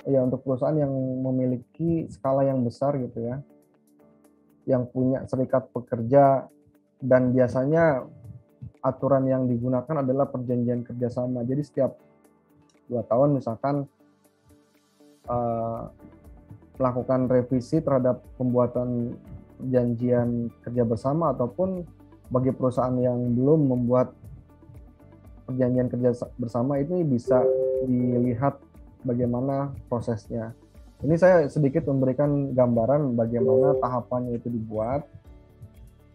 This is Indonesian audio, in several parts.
ya untuk perusahaan yang memiliki skala yang besar gitu ya, yang punya serikat pekerja, dan biasanya aturan yang digunakan adalah perjanjian kerjasama. Jadi setiap 2 tahun misalkan melakukan revisi terhadap pembuatan perjanjian kerja bersama, ataupun bagi perusahaan yang belum membuat perjanjian kerja bersama ini bisa dilihat bagaimana prosesnya. Ini saya sedikit memberikan gambaran bagaimana tahapannya itu dibuat.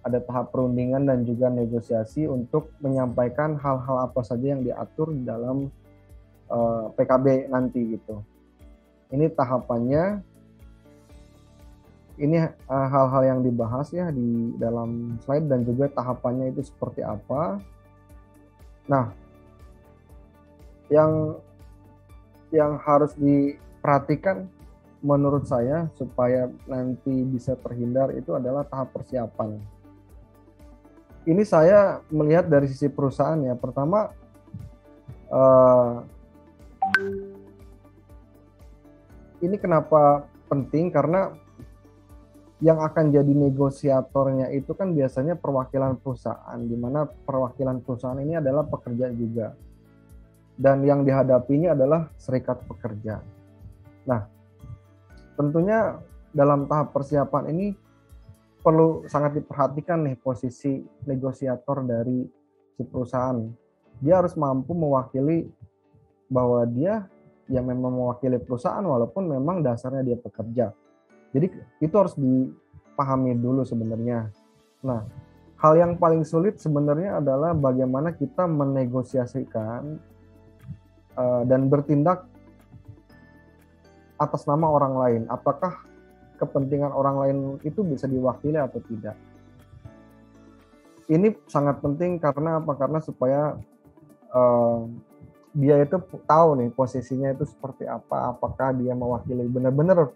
Ada tahap perundingan dan juga negosiasi untuk menyampaikan hal-hal apa saja yang diatur di dalam PKB nanti gitu. Ini tahapannya. Ini hal-hal yang dibahas ya di dalam slide, dan juga tahapannya itu seperti apa. Nah, yang harus diperhatikan menurut saya supaya nanti bisa terhindar itu adalah tahap persiapan. Ini saya melihat dari sisi perusahaan ya. Pertama, ini kenapa penting, karena yang akan jadi negosiatornya itu kan biasanya perwakilan perusahaan, di mana perwakilan perusahaan ini adalah pekerja juga. Dan yang dihadapinya adalah serikat pekerja. Nah, tentunya dalam tahap persiapan ini perlu sangat diperhatikan nih posisi negosiator dari si perusahaan. Dia harus mampu mewakili bahwa dia ya memang mewakili perusahaan walaupun memang dasarnya dia pekerja. Jadi itu harus dipahami dulu sebenarnya. Nah, hal yang paling sulit sebenarnya adalah bagaimana kita menegosiasikan dan bertindak atas nama orang lain. Apakah kepentingan orang lain itu bisa diwakili atau tidak? Ini sangat penting karena apa? Karena supaya dia itu tahu nih posisinya itu seperti apa. Apakah dia mewakili benar-benar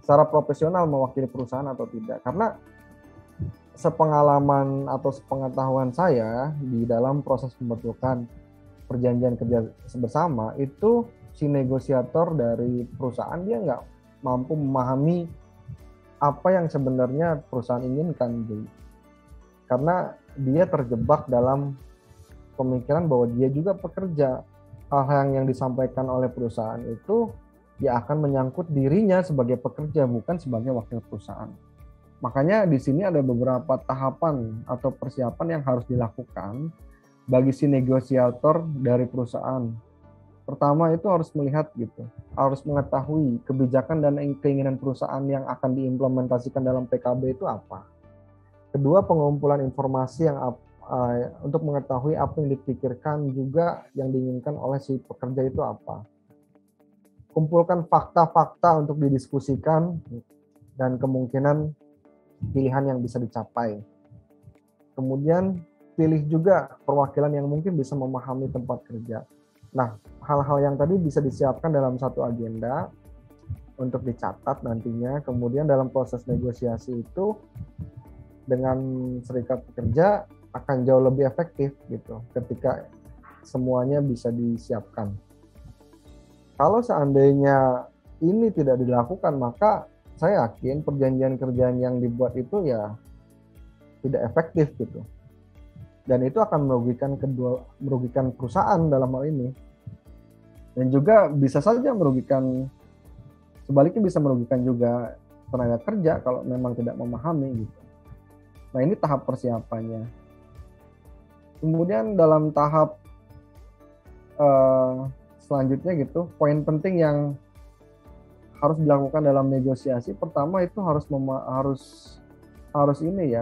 secara profesional mewakili perusahaan atau tidak. Karena sepengalaman atau sepengetahuan saya di dalam proses pembentukan perjanjian kerja bersama itu si negosiator dari perusahaan dia nggak mampu memahami apa yang sebenarnya perusahaan inginkan. Karena dia terjebak dalam pemikiran bahwa dia juga pekerja. Hal yang disampaikan oleh perusahaan itu ya akan menyangkut dirinya sebagai pekerja, bukan sebagai wakil perusahaan. Makanya di sini ada beberapa tahapan atau persiapan yang harus dilakukan bagi si negosiator dari perusahaan. Pertama itu harus melihat gitu, harus mengetahui kebijakan dan keinginan perusahaan yang akan diimplementasikan dalam PKB itu apa. Kedua, pengumpulan informasi yang untuk mengetahui apa yang dipikirkan juga yang diinginkan oleh si pekerja itu apa. Kumpulkan fakta-fakta untuk didiskusikan dan kemungkinan pilihan yang bisa dicapai. Kemudian pilih juga perwakilan yang mungkin bisa memahami tempat kerja. Nah, hal-hal yang tadi bisa disiapkan dalam satu agenda untuk dicatat nantinya. Kemudian dalam proses negosiasi itu dengan serikat pekerja akan jauh lebih efektif gitu ketika semuanya bisa disiapkan. Kalau seandainya ini tidak dilakukan, maka saya yakin perjanjian kerja yang dibuat itu ya tidak efektif gitu. Dan itu akan merugikan perusahaan dalam hal ini. Dan juga bisa saja sebaliknya bisa merugikan juga tenaga kerja kalau memang tidak memahami gitu. Nah, ini tahap persiapannya. Kemudian dalam tahap selanjutnya gitu, poin penting yang harus dilakukan dalam negosiasi, pertama itu harus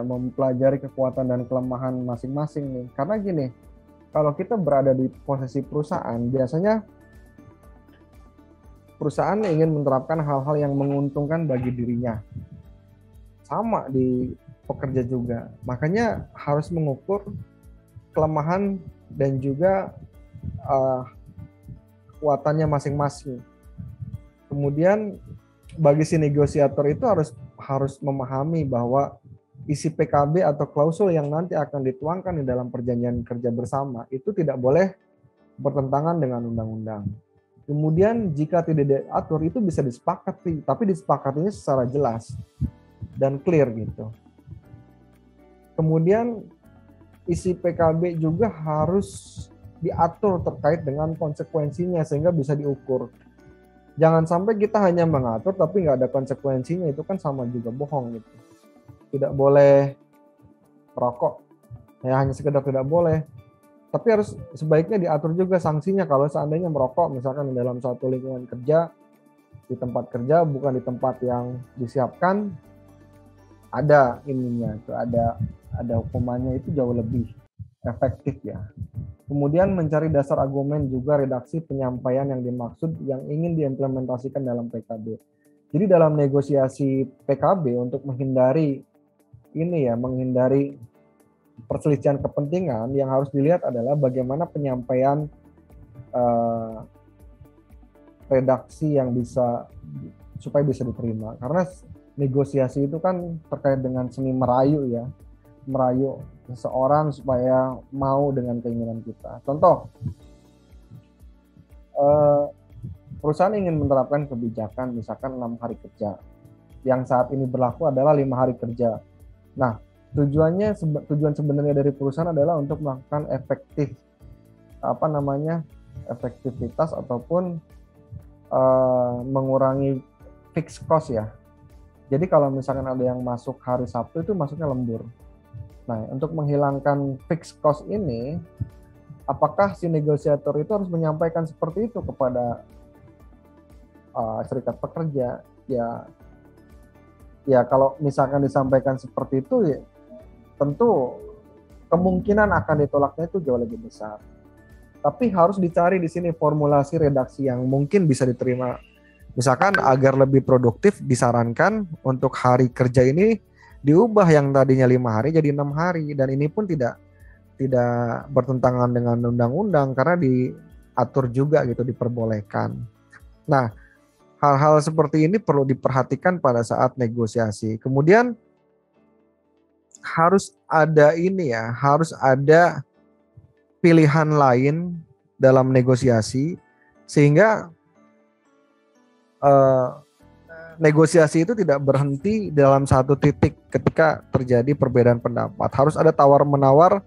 mempelajari kekuatan dan kelemahan masing-masing nih. Karena gini, kalau kita berada di posisi perusahaan, biasanya perusahaan ingin menerapkan hal-hal yang menguntungkan bagi dirinya. Sama di pekerja juga. Makanya harus mengukur kelemahan dan juga kekuatannya masing-masing. Kemudian bagi si negosiator itu harus memahami bahwa isi PKB atau klausul yang nanti akan dituangkan di dalam perjanjian kerja bersama itu tidak boleh bertentangan dengan undang-undang. Kemudian jika tidak diatur itu bisa disepakati, tapi disepakatinya secara jelas dan clear gitu. Kemudian isi PKB juga harus diatur terkait dengan konsekuensinya sehingga bisa diukur. Jangan sampai kita hanya mengatur tapi nggak ada konsekuensinya, itu kan sama juga bohong gitu. Tidak boleh merokok, ya hanya sekedar tidak boleh. Tapi harus sebaiknya diatur juga sanksinya kalau seandainya merokok misalkan dalam suatu lingkungan kerja, di tempat kerja bukan di tempat yang disiapkan, ada ininya itu ada hukumannya, itu jauh lebih efektif ya. Kemudian mencari dasar argumen juga redaksi penyampaian yang dimaksud yang ingin diimplementasikan dalam PKB. Jadi dalam negosiasi PKB untuk menghindari perselisihan kepentingan, yang harus dilihat adalah bagaimana penyampaian redaksi yang supaya bisa diterima. Karena negosiasi itu kan terkait dengan seni merayu ya, merayu seseorang supaya mau dengan keinginan kita. Contoh, perusahaan ingin menerapkan kebijakan misalkan 6 hari kerja, yang saat ini berlaku adalah 5 hari kerja. Nah, tujuan sebenarnya dari perusahaan adalah untuk melakukan efektivitas ataupun mengurangi fixed cost ya. Jadi kalau misalkan ada yang masuk hari Sabtu itu masuknya lembur. Nah, untuk menghilangkan fixed cost ini, apakah si negosiator itu harus menyampaikan seperti itu kepada serikat pekerja? Ya kalau misalkan disampaikan seperti itu, ya, tentu kemungkinan akan ditolaknya itu jauh lebih besar. Tapi harus dicari di sini formulasi redaksi yang mungkin bisa diterima. Misalkan agar lebih produktif disarankan untuk hari kerja ini diubah yang tadinya 5 hari jadi 6 hari, dan ini pun tidak bertentangan dengan undang-undang karena diatur juga gitu, diperbolehkan. Nah, hal-hal seperti ini perlu diperhatikan pada saat negosiasi. Kemudian harus ada pilihan lain dalam negosiasi sehingga negosiasi itu tidak berhenti dalam satu titik ketika terjadi perbedaan pendapat. Harus ada tawar-menawar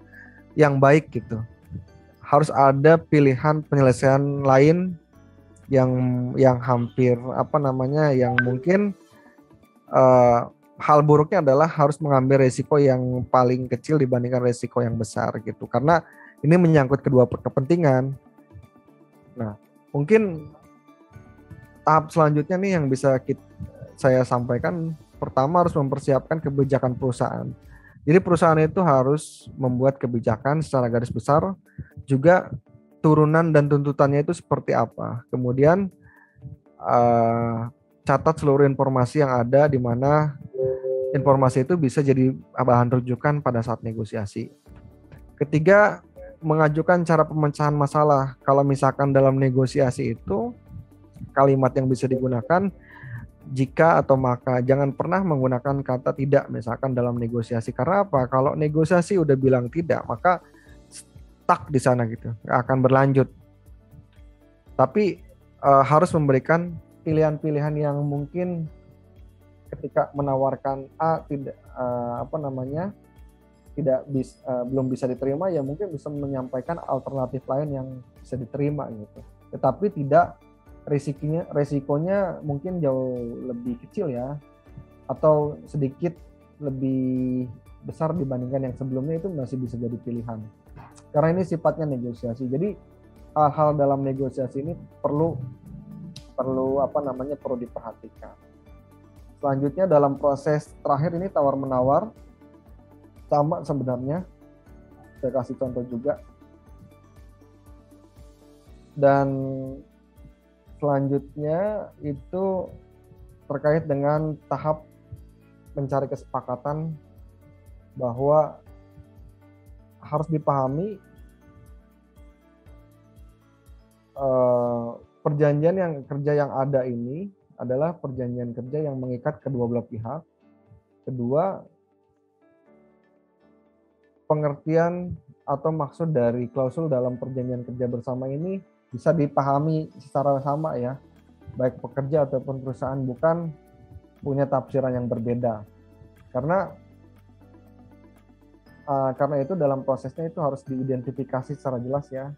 yang baik gitu. Harus ada pilihan penyelesaian lain yang hampir yang mungkin hal buruknya adalah harus mengambil resiko yang paling kecil dibandingkan resiko yang besar gitu. Karena ini menyangkut kedua kepentingan. Nah, mungkin tahap selanjutnya nih yang bisa saya sampaikan, pertama harus mempersiapkan kebijakan perusahaan. Jadi perusahaan itu harus membuat kebijakan secara garis besar, juga turunan dan tuntutannya itu seperti apa. Kemudian catat seluruh informasi yang ada, di mana informasi itu bisa jadi bahan rujukan pada saat negosiasi. Ketiga, mengajukan cara pemecahan masalah. Kalau misalkan dalam negosiasi itu kalimat yang bisa digunakan jika atau maka, jangan pernah menggunakan kata tidak misalkan dalam negosiasi. Karena apa? Kalau negosiasi udah bilang tidak, maka stuck di sana gitu, nggak akan berlanjut. Tapi harus memberikan pilihan-pilihan yang mungkin ketika menawarkan A belum bisa diterima, ya mungkin bisa menyampaikan alternatif lain yang bisa diterima gitu. Tetapi tidak resikonya mungkin jauh lebih kecil ya, atau sedikit lebih besar dibandingkan yang sebelumnya, itu masih bisa jadi pilihan. Karena ini sifatnya negosiasi. Jadi hal-hal dalam negosiasi ini perlu diperhatikan. Selanjutnya dalam proses terakhir ini tawar-menawar, sama sebenarnya. Saya kasih contoh juga. Dan selanjutnya itu terkait dengan tahap mencari kesepakatan, bahwa harus dipahami perjanjian kerja yang ada ini adalah perjanjian kerja yang mengikat kedua belah pihak. Kedua, pengertian atau maksud dari klausul dalam perjanjian kerja bersama ini bisa dipahami secara sama ya, baik pekerja ataupun perusahaan, bukan punya tafsiran yang berbeda. Karena itu dalam prosesnya itu harus diidentifikasi secara jelas ya,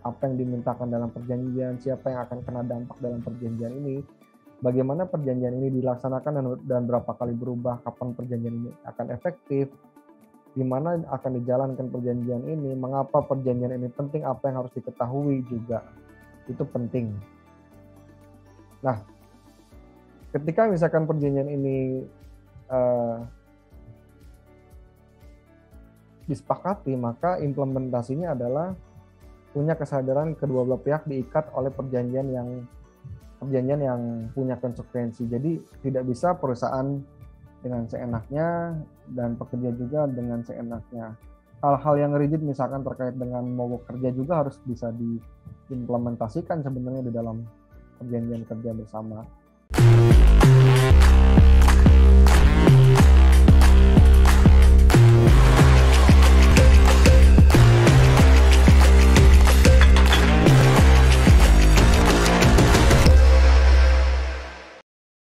apa yang dimintakan dalam perjanjian, siapa yang akan kena dampak dalam perjanjian ini, bagaimana perjanjian ini dilaksanakan dan berapa kali berubah, kapan perjanjian ini akan efektif, di mana akan dijalankan perjanjian ini, mengapa perjanjian ini penting, apa yang harus diketahui juga, itu penting. Nah, ketika misalkan perjanjian ini disepakati, maka implementasinya adalah punya kesadaran kedua belah pihak diikat oleh perjanjian yang punya konsekuensi. Jadi tidak bisa perusahaan dengan seenaknya dan pekerja juga dengan seenaknya. Hal-hal yang rigid misalkan terkait dengan mogok kerja juga harus bisa diimplementasikan sebenarnya di dalam perjanjian kerja bersama.